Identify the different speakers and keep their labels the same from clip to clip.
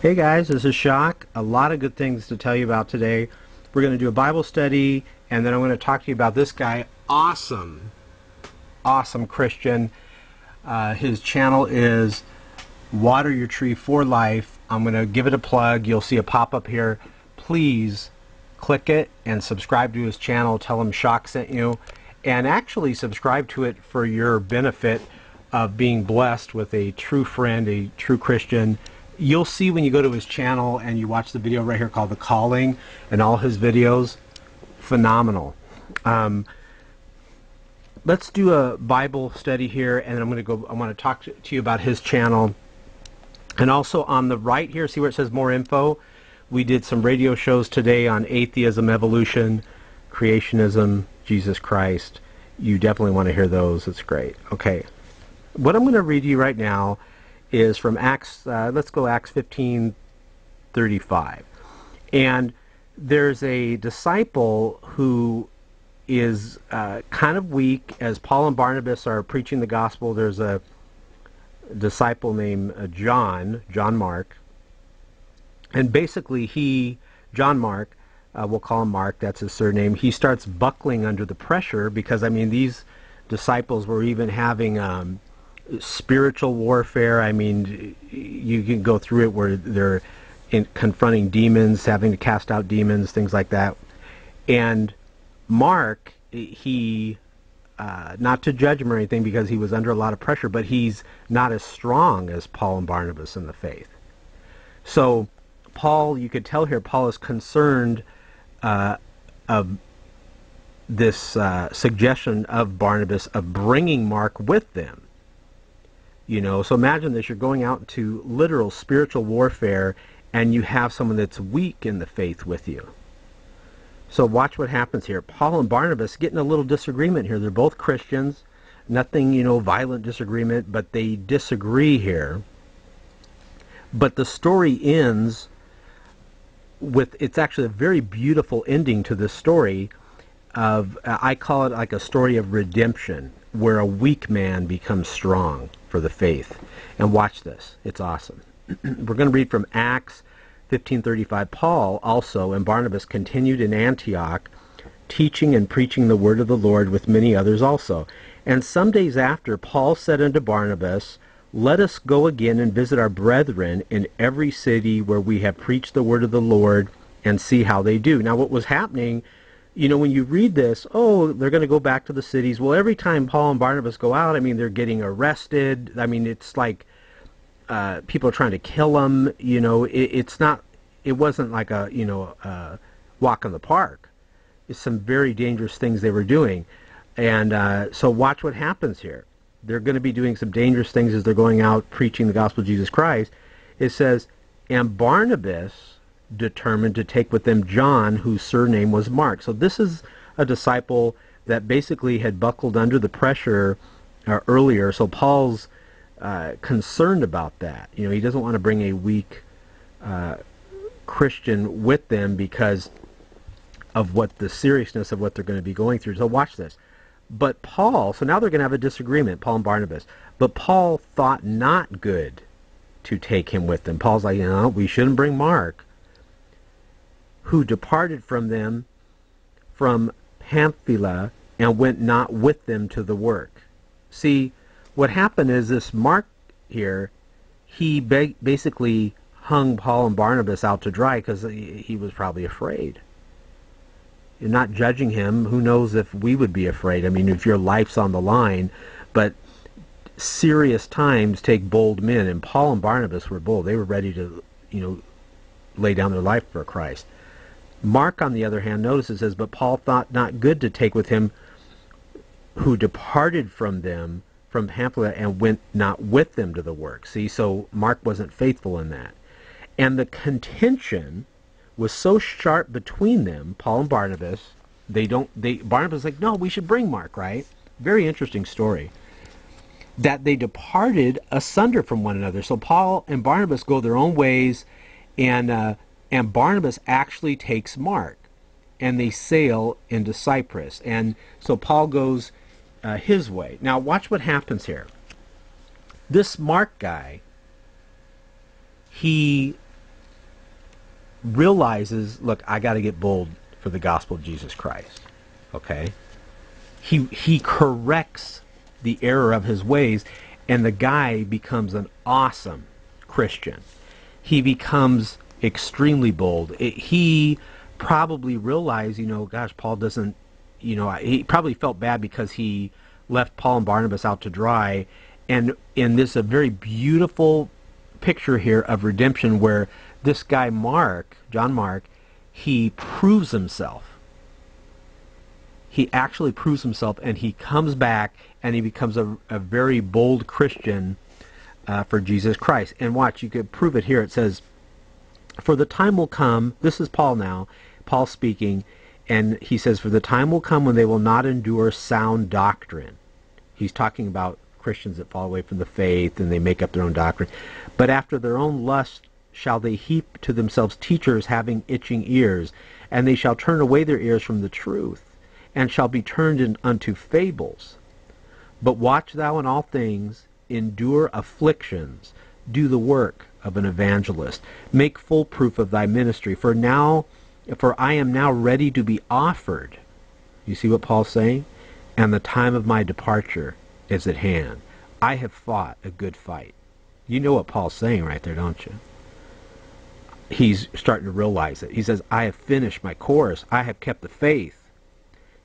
Speaker 1: Hey guys, this is Shock. A lot of good things to tell you about today. We're going to do a Bible study, and then I'm going to talk to you about this guy. Awesome Christian. His channel is Wateryourtree4life. I'm going to give it a plug. You'll see a pop-up here. Please click it and subscribe to his channel. Tell him Shock sent you. And actually subscribe to it for your benefit of being blessed with a true friend, a true Christian. You'll see when you go to his channel and you watch the video right here called The Calling, and all his videos, phenomenal. Let's do a Bible study here, and I'm going to talk to you about his channel. And also on the right here, see where it says more info? We did some radio shows today on atheism, evolution, creationism, Jesus Christ. You definitely want to hear those. It's great. Okay. What I'm going to read you right now is from Acts, let's go Acts 15:35. And there's a disciple who is kind of weak. As Paul and Barnabas are preaching the gospel, there's a disciple named John Mark. And basically John Mark, we'll call him Mark, that's his surname, he starts buckling under the pressure because, I mean, these disciples were even having spiritual warfare. I mean, you can go through it where they're confronting demons, having to cast out demons, things like that. And Mark, he, not to judge him or anything because he was under a lot of pressure, but he's not as strong as Paul and Barnabas in the faith. So Paul, you could tell here, Paul is concerned of this suggestion of Barnabas of bringing Mark with them. You know, so imagine this, you're going out into literal spiritual warfare and you have someone that's weak in the faith with you. So watch what happens here. Paul and Barnabas getting a little disagreement here. They're both Christians. Nothing, you know, violent disagreement, but they disagree here. But the story ends with, it's actually a very beautiful ending to this story of, I call it like a story of redemption, where a weak man becomes strong for the faith. And watch this. It's awesome. We're going to read from Acts 15:35. Paul also and Barnabas continued in Antioch, teaching and preaching the word of the Lord with many others also. And some days after, Paul said unto Barnabas, let us go again and visit our brethren in every city where we have preached the word of the Lord, and see how they do. Now what was happening, you know, when you read this, oh, they're going to go back to the cities. Well, every time Paul and Barnabas go out, I mean, they're getting arrested. I mean, it's like people are trying to kill them. You know, it wasn't like a, you know, walk in the park. It's some very dangerous things they were doing. And so watch what happens here. They're going to be doing some dangerous things as they're going out preaching the gospel of Jesus Christ. It says, and Barnabas determined to take with them John, whose surname was Mark. So this is a disciple that basically had buckled under the pressure earlier. So Paul's concerned about that. You know, he doesn't want to bring a weak Christian with them because of what the seriousness of what they're going to be going through. So watch this. But Paul, so now they're going to have a disagreement, Paul and Barnabas. But Paul thought not good to take him with them. Paul's like, you know, we shouldn't bring Mark, who departed from them from Pamphylia and went not with them to the work. See, what happened is this Mark here, he basically hung Paul and Barnabas out to dry because he was probably afraid. You're not judging him. Who knows if we would be afraid? I mean, if your life's on the line, but serious times take bold men, and Paul and Barnabas were bold. They were ready to, you know, lay down their life for Christ. Mark, on the other hand, notice it says, but Paul thought not good to take with him who departed from them from Pamphylia and went not with them to the work. See, so Mark wasn't faithful in that. And the contention was so sharp between them, Paul and Barnabas, Barnabas is like, no, we should bring Mark, right? Very interesting story. That they departed asunder from one another. So Paul and Barnabas go their own ways, and Barnabas actually takes Mark, and they sail into Cyprus. And so Paul goes his way. Now watch what happens here. This Mark guy, he realizes, look, I got to get bold for the gospel of Jesus Christ. Okay? He corrects the error of his ways, and the guy becomes an awesome Christian. He becomes extremely bold. He probably realized, gosh, Paul doesn't, he probably felt bad because he left Paul and Barnabas out to dry. And in this, a very beautiful picture here of redemption where this guy Mark, John Mark, he proves himself. He actually proves himself, and he comes back and he becomes a very bold Christian for Jesus Christ. And watch, you could prove it here. It says, for the time will come, this is Paul now, Paul speaking, and he says, for the time will come when they will not endure sound doctrine. He's talking about Christians that fall away from the faith and they make up their own doctrine. But after their own lust shall they heap to themselves teachers having itching ears, and they shall turn away their ears from the truth, and shall be turned unto fables. But watch thou in all things, endure afflictions, do the work of an evangelist, make full proof of thy ministry. For I am now ready to be offered. You see what Paul's saying? And the time of my departure is at hand. I have fought a good fight. You know what Paul's saying right there, don't you? He's starting to realize it. He says, I have finished my course. I have kept the faith.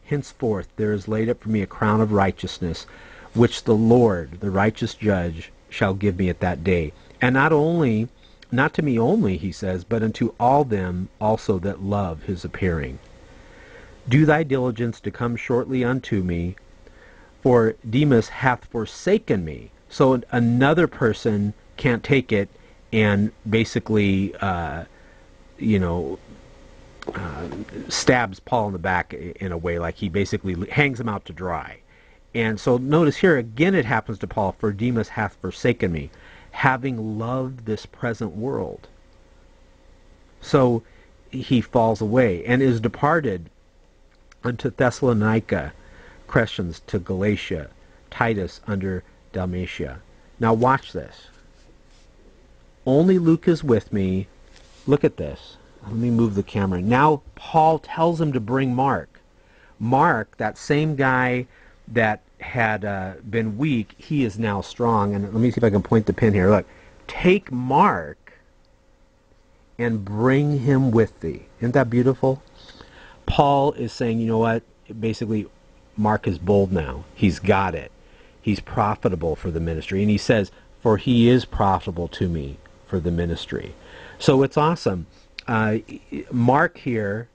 Speaker 1: Henceforth there is laid up for me a crown of righteousness, which the Lord, the righteous judge, shall give me at that day. And not to me only, he says, but unto all them also that love his appearing. Do thy diligence to come shortly unto me, for Demas hath forsaken me. So another person can't take it and basically, stabs Paul in the back in a way, like he basically hangs him out to dry. And so notice here, again it happens to Paul, for Demas hath forsaken me, having loved this present world. So he falls away, and is departed unto Thessalonica, Crescens to Galatia, Titus under Dalmatia. Now watch this. Only Luke is with me. Look at this. Let me move the camera. Now Paul tells him to bring Mark. Mark, that same guy that had been weak, he is now strong. And let me see if I can point the pin here. Look, take Mark and bring him with thee. Isn't that beautiful? Paul is saying, you know what? Basically, Mark is bold now. He's got it. He's profitable for the ministry. And he says, for he is profitable to me for the ministry. So it's awesome. Mark here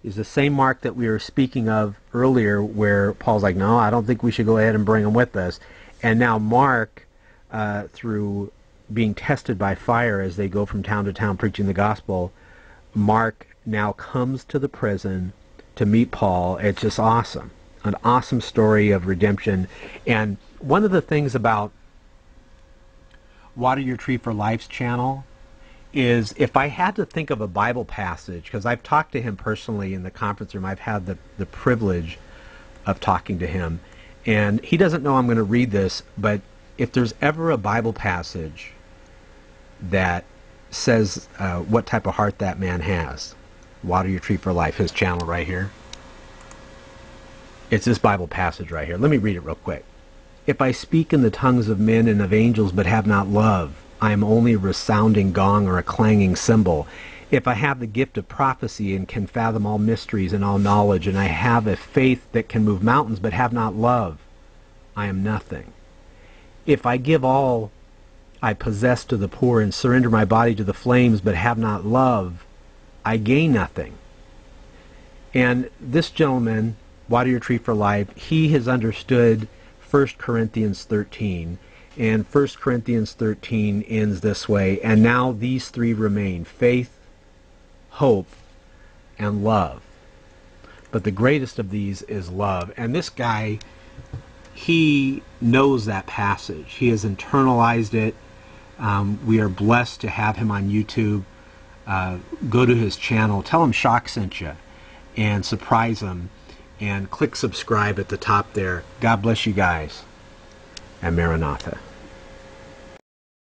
Speaker 1: is the same Mark that we were speaking of earlier, where Paul's like, no, I don't think we should go ahead and bring him with us. And now Mark, through being tested by fire as they go from town to town preaching the gospel, Mark now comes to the prison to meet Paul. It's just awesome. An awesome story of redemption. And one of the things about Water Your Tree for Life's channel is, if I had to think of a Bible passage, because I've talked to him personally in the conference room, I've had the privilege of talking to him, and he doesn't know I'm going to read this, but if there's ever a Bible passage that says what type of heart that man has, Water Your Tree for Life, his channel right here, it's this Bible passage right here. Let me read it real quick. If I speak in the tongues of men and of angels but have not love, I am only a resounding gong or a clanging cymbal. If I have the gift of prophecy and can fathom all mysteries and all knowledge, and I have a faith that can move mountains but have not love, I am nothing. If I give all I possess to the poor and surrender my body to the flames but have not love, I gain nothing. And this gentleman, Water Your Tree for Life, he has understood 1 Corinthians 13. And 1 Corinthians 13 ends this way, and now these three remain, faith, hope, and love. But the greatest of these is love. And this guy, he knows that passage. He has internalized it. We are blessed to have him on YouTube. Go to his channel. Tell him Shock sent you, and surprise him. And click subscribe at the top there. God bless you guys. And Maranatha.